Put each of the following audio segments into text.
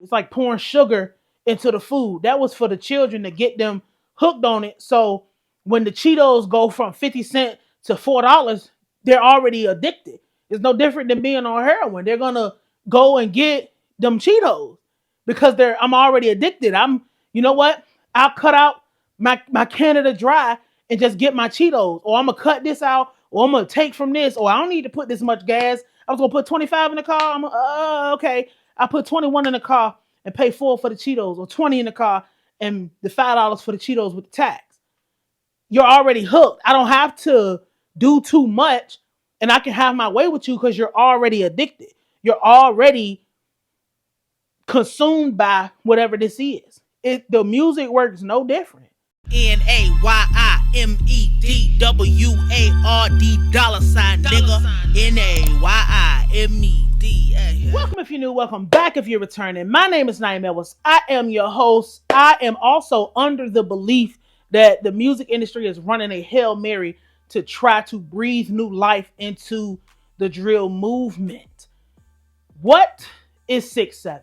It's like pouring sugar into the food. That was for the children to get them hooked on it. So when the Cheetos go from 50 cents to $4, they're already addicted. It's no different than being on heroin. They're gonna go and get them Cheetos because I'm already addicted. You know what? I'll cut out my Canada Dry and just get my Cheetos, or I'm gonna cut this out, or I'm gonna take from this, or I don't need to put this much gas. I was gonna put 25 in the car. Okay. I put 21 in the car and pay 4 for the Cheetos, or 20 in the car and the $5 for the Cheetos with the tax. You're already hooked. I don't have to do too much, and I can have my way with you because you're already addicted. You're already consumed by whatever this is. The music works no different. Nayimward nigga. Nayimed. Welcome if you're new, welcome back if you're returning. My name is Nayim. I am your host. I am also under the belief that the music industry is running a Hail Mary to try to breathe new life into the drill movement. What is 6-7?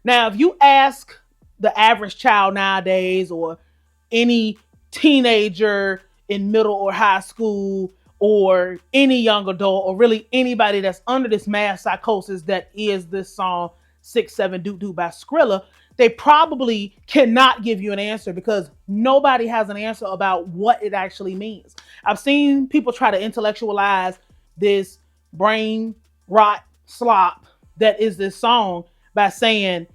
Now, if you ask the average child nowadays, or any teenager in middle or high school, or any young adult, or really anybody that's under this mass psychosis that is this song 6-7 Doo Doo by Skrilla, they probably cannot give you an answer because nobody has an answer about what it actually means. I've seen people try to intellectualize this brain rot slop that is this song by saying,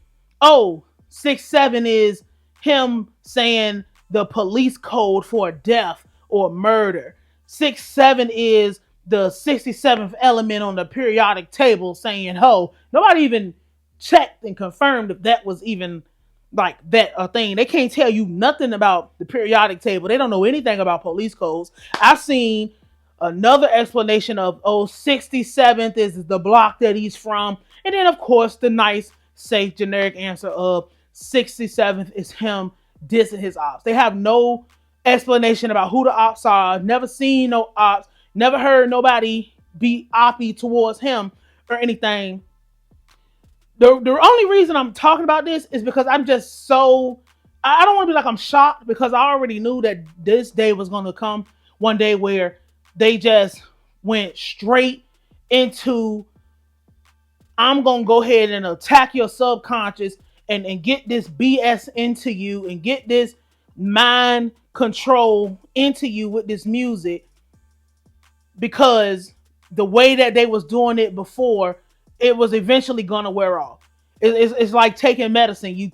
oh, 6-7 is him saying the police code for death or murder. 6-7 is the 67th element on the periodic table saying ho. Nobody even checked and confirmed if that was even like that a thing. They can't tell you nothing about the periodic table. They don't know anything about police codes. I've seen another explanation of, 67th is the block that he's from. And then, of course, the nice, safe, generic answer of 67th is him dissing his ops. They have no explanation about who the ops are. Never seen no ops. Never heard nobody be oppy towards him or anything. The only reason I'm talking about this is because I'm just so... I don't want to be like I'm shocked, because I already knew that this day was going to come one day where they just went straight into, I'm going to go ahead and attack your subconscious and get this BS into you and get this mind control into you with this music, because the way that they was doing it before, it was eventually going to wear off. It's like taking medicine. You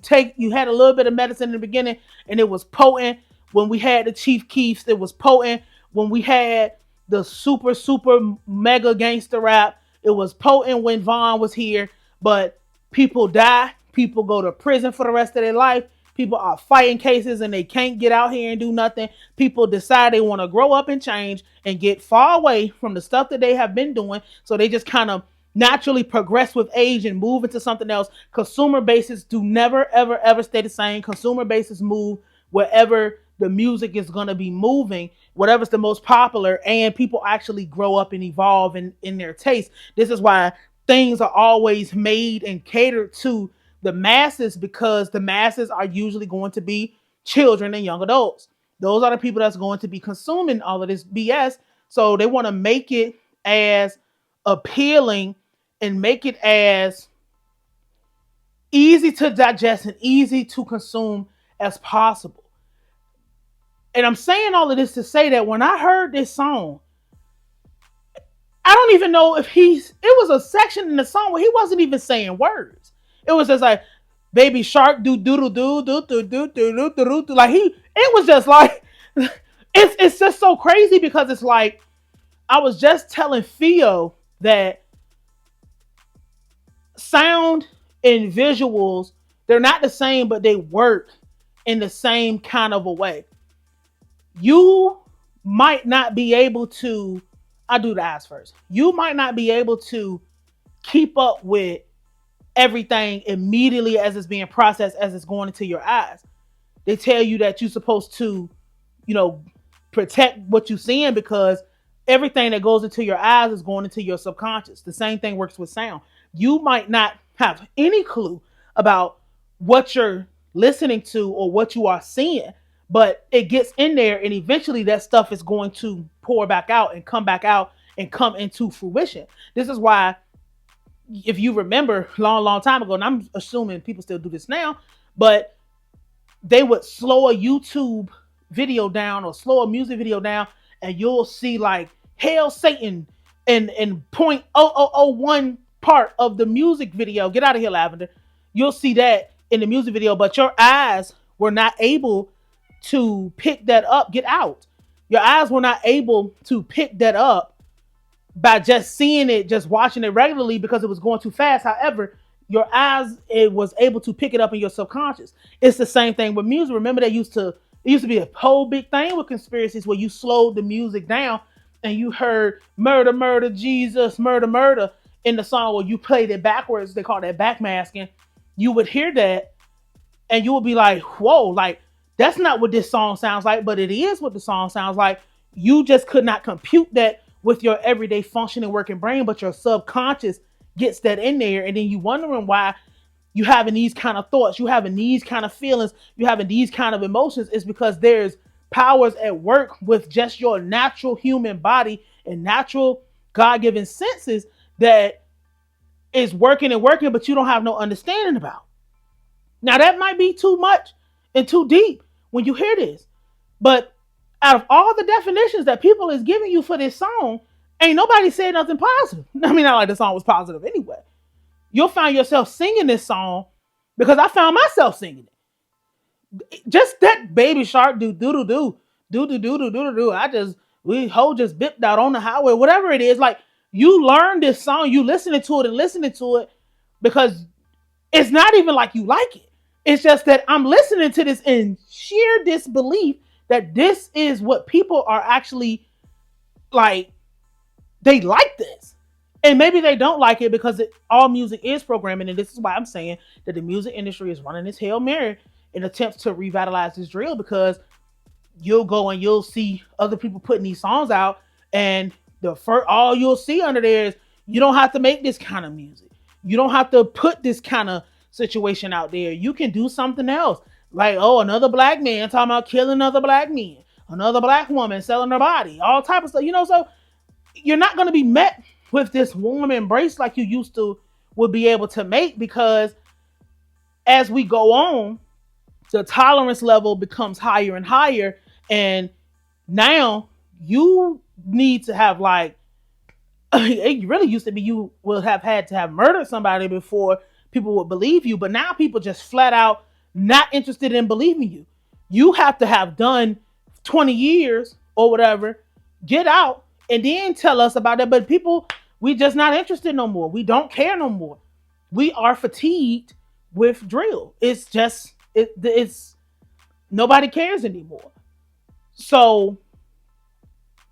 had a little bit of medicine in the beginning and it was potent. When we had the Chief Keefs, it was potent. When we had the super mega gangster rap, it was potent when Vaughn was here. But people die. People go to prison for the rest of their life. People are fighting cases and they can't get out here and do nothing. People decide they want to grow up and change and get far away from the stuff that they have been doing. So they just kind of naturally progress with age and move into something else. Consumer bases do never, ever, ever stay the same. Consumer bases move wherever the music is going to be moving, whatever's the most popular, and people actually grow up and evolve in their taste. This is why things are always made and catered to the masses, because the masses are usually going to be children and young adults. Those are the people that's going to be consuming all of this BS. So they want to make it as appealing and make it as easy to digest and easy to consume as possible. And I'm saying all of this to say that when I heard this song, I don't even know if it was a section in the song where he wasn't even saying words. It was just like, baby shark do doodle do do do do do do do. Like it was just like, it's just so crazy, because it's like, I was just telling Theo that sound and visuals, they're not the same, but they work in the same kind of a way. You might not be able to, I'll do the eyes first. You might not be able to keep up with everything immediately as it's being processed, as it's going into your eyes. They tell you that you're supposed to, protect what you're seeing, because everything that goes into your eyes is going into your subconscious. The same thing works with sound. You might not have any clue about what you're listening to or what you are seeing, but it gets in there and eventually that stuff is going to pour back out and come back out and come into fruition. This is why, if you remember, long time ago, and I'm assuming people still do this now, but they would slow a YouTube video down or slow a music video down, and you'll see like "Hail Satan" and 0.0001 part of the music video. Get out of here, Lavender. You'll see that in the music video, but your eyes were not able to pick that up. Get out. Your eyes were not able to pick that up by just seeing it, just watching it regularly because it was going too fast. However, your eyes, it was able to pick it up in your subconscious. It's the same thing with music. Remember, it used to be a whole big thing with conspiracies where you slowed the music down and you heard murder, murder, Jesus, murder, murder in the song, where you played it backwards. They call that backmasking. You would hear that and you would be like, whoa, like that's not what this song sounds like, but it is what the song sounds like. You just could not compute that with your everyday functioning working brain, but your subconscious gets that in there, and then you wondering why you having these kind of thoughts, you having these kind of feelings, you having these kind of emotions. Is because there's powers at work with just your natural human body and natural God-given senses that is working and working, but you don't have no understanding about. Now that might be too much and too deep when you hear this, but out of all the definitions that people is giving you for this song, ain't nobody said nothing positive. I mean, not like the song was positive anyway. You'll find yourself singing this song because I found myself singing it. Just that baby shark do do do do do do do do do do. We hoe just bipped out on the highway, whatever it is. Like, you learn this song, you listening to it and listening to it because it's not even like you like it. It's just that I'm listening to this in sheer disbelief that this is what people are actually like. They like this. And maybe they don't like it because all music is programming. And this is why I'm saying that the music industry is running this Hail Mary in attempts to revitalize this drill, because you'll go and you'll see other people putting these songs out, and the first all you'll see under there is, you don't have to make this kind of music. You don't have to put this kind of situation out there. You can do something else. Like, oh, another black man talking about killing other black men, another black woman selling her body, all type of stuff. So you're not going to be met with this warm embrace like you used to would be able to make, because as we go on, the tolerance level becomes higher and higher. And now you need to have like, it really used to be you would have had to have murdered somebody before people would believe you. But now people just flat out not interested in believing you. You have to have done 20 years or whatever, get out, and then tell us about it. But people, we just not interested no more. We don't care no more. We are fatigued with drill. It's just, it's nobody cares anymore. So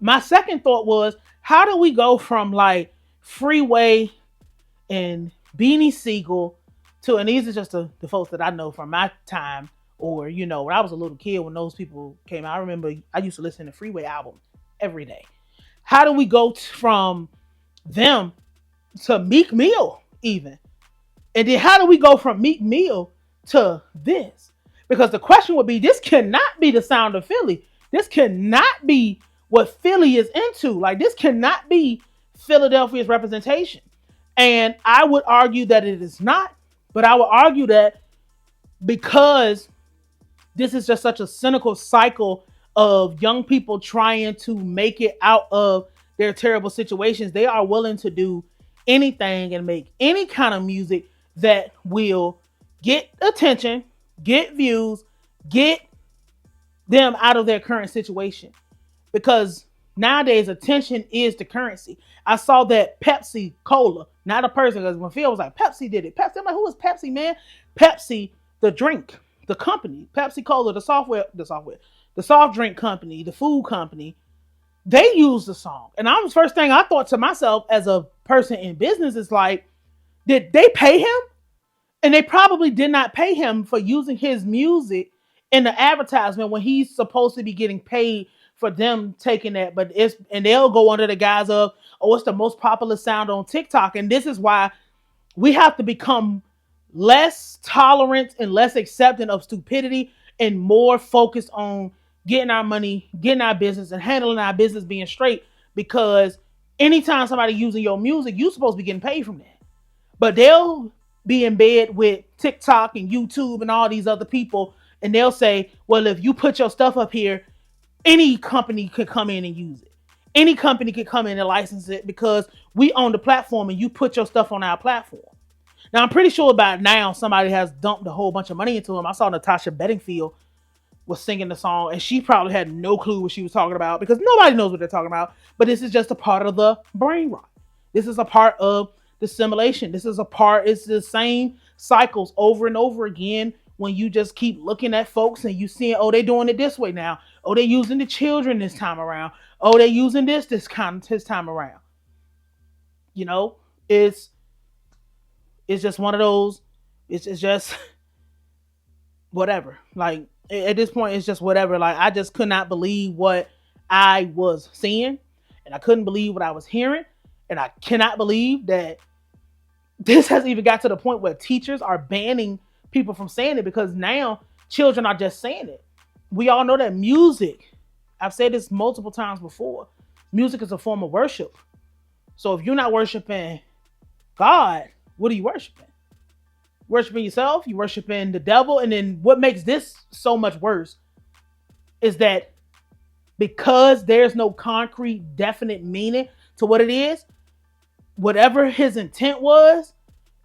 my second thought was, how do we go from like Freeway and Beanie Siegel to, and these are just the folks that I know from my time, or when I was a little kid when those people came out. I remember I used to listen to Freeway album every day. How do we go from them to Meek Mill even? And then how do we go from Meek Mill to this? Because the question would be, this cannot be the sound of Philly. This cannot be what Philly is into. Like, this cannot be Philadelphia's representation. And I would argue that it is not. But I would argue that because this is just such a cynical cycle of young people trying to make it out of their terrible situations, they are willing to do anything and make any kind of music that will get attention, get views, get them out of their current situation. Because nowadays, attention is the currency. I saw that Pepsi Cola, not a person, because when Phil was like, Pepsi did it. Pepsi, I'm like, who is Pepsi, man? Pepsi, the drink, the company, Pepsi Cola, the soft drink company, the food company, they use the song. And I was, first thing I thought to myself as a person in business is like, did they pay him? And they probably did not pay him for using his music in the advertisement when he's supposed to be getting paid for them taking that. But and they'll go under the guise of, oh, it's the most popular sound on TikTok. And this is why we have to become less tolerant and less accepting of stupidity and more focused on getting our money, getting our business, and handling our business being straight. Because anytime somebody using your music, you supposed to be getting paid from that. But they'll be in bed with TikTok and YouTube and all these other people, and they'll say, well, if you put your stuff up here, any company could come in and use it. Any company could come in and license it because we own the platform and you put your stuff on our platform. Now, I'm pretty sure about now somebody has dumped a whole bunch of money into him. I saw Natasha Bedingfield was singing the song, and she probably had no clue what she was talking about because nobody knows what they're talking about. But this is just a part of the brain rot. This is a part of the simulation. This is a part, it's the same cycles over and over again when you just keep looking at folks and you seeing, oh, they're doing it this way now. Oh, they're using the children this time around. Oh, they're using this time around. You know, it's just one of those, it's just whatever. Like at this point, it's just whatever. Like I just could not believe what I was seeing, and I couldn't believe what I was hearing, and I cannot believe that this has even got to the point where teachers are banning people from saying it because now children are just saying it. We all know that music, I've said this multiple times before, music is a form of worship. So if you're not worshiping God, what are you worshiping? Worshiping yourself, you worshiping the devil. And then what makes this so much worse is that because there's no concrete, definite meaning to what it is, whatever his intent was,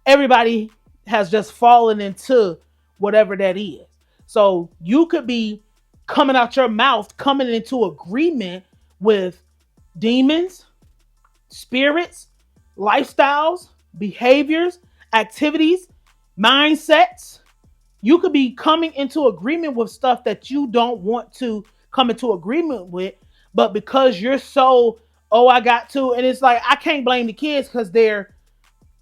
everybody has just fallen into whatever that is. So you could be coming out your mouth, coming into agreement with demons, spirits, lifestyles, behaviors, activities, mindsets. You could be coming into agreement with stuff that you don't want to come into agreement with, but because you're so, oh, I got to, and it's like I can't blame the kids because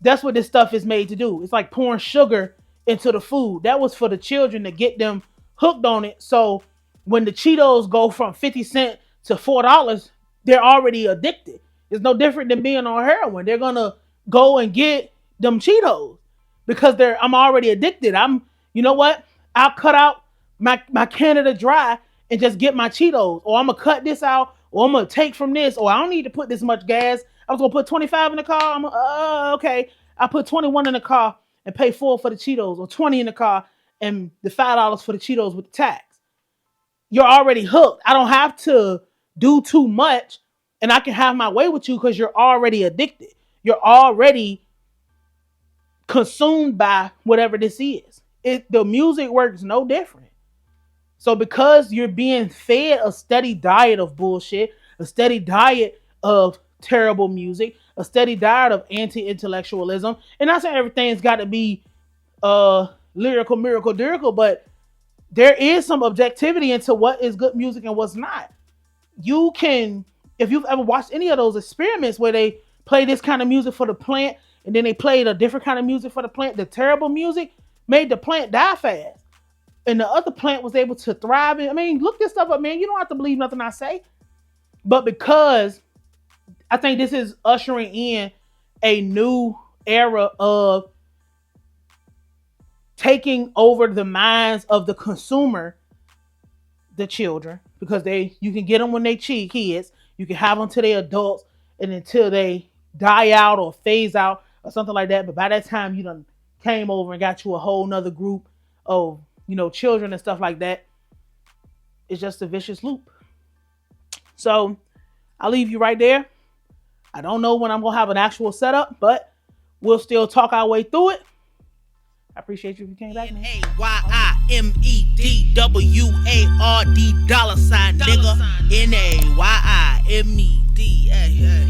that's what this stuff is made to do. It's like pouring sugar into the food. That was for the children to get them hooked on it. So when the Cheetos go from 50 cents to $4, they're already addicted. It's no different than being on heroin. They're gonna go and get them Cheetos because I'm already addicted. You know what? I'll cut out my Canada Dry and just get my Cheetos, or I'm gonna cut this out, or I'm gonna take from this, or I don't need to put this much gas. I was gonna put 25 in the car. Okay. I put 21 in the car and pay 4 for the Cheetos, or 20 in the car and the $5 for the Cheetos with the tax. You're already hooked. I don't have to do too much, and I can have my way with you because you're already addicted. You're already consumed by whatever this is. The music works no different. So because you're being fed a steady diet of bullshit, a steady diet of terrible music, a steady diet of anti-intellectualism, and not saying everything's got to be lyrical, miracle, dirical, but there is some objectivity into what is good music and what's not. You can, if you've ever watched any of those experiments where they play this kind of music for the plant and then they played a different kind of music for the plant, the terrible music made the plant die fast. And the other plant was able to thrive. I mean, look this stuff up, man. You don't have to believe nothing I say. But because I think this is ushering in a new era of taking over the minds of the consumer, the children, because you can get them when they kids, you can have them till they adults, and until they die out or phase out or something like that. But by that time, you done came over and got you a whole nother group of children and stuff like that. It's just a vicious loop. So I'll leave you right there. I don't know when I'm gonna have an actual setup, but we'll still talk our way through it. I appreciate you if you came back, man. Nayimedward $, nigga. Nayimedward.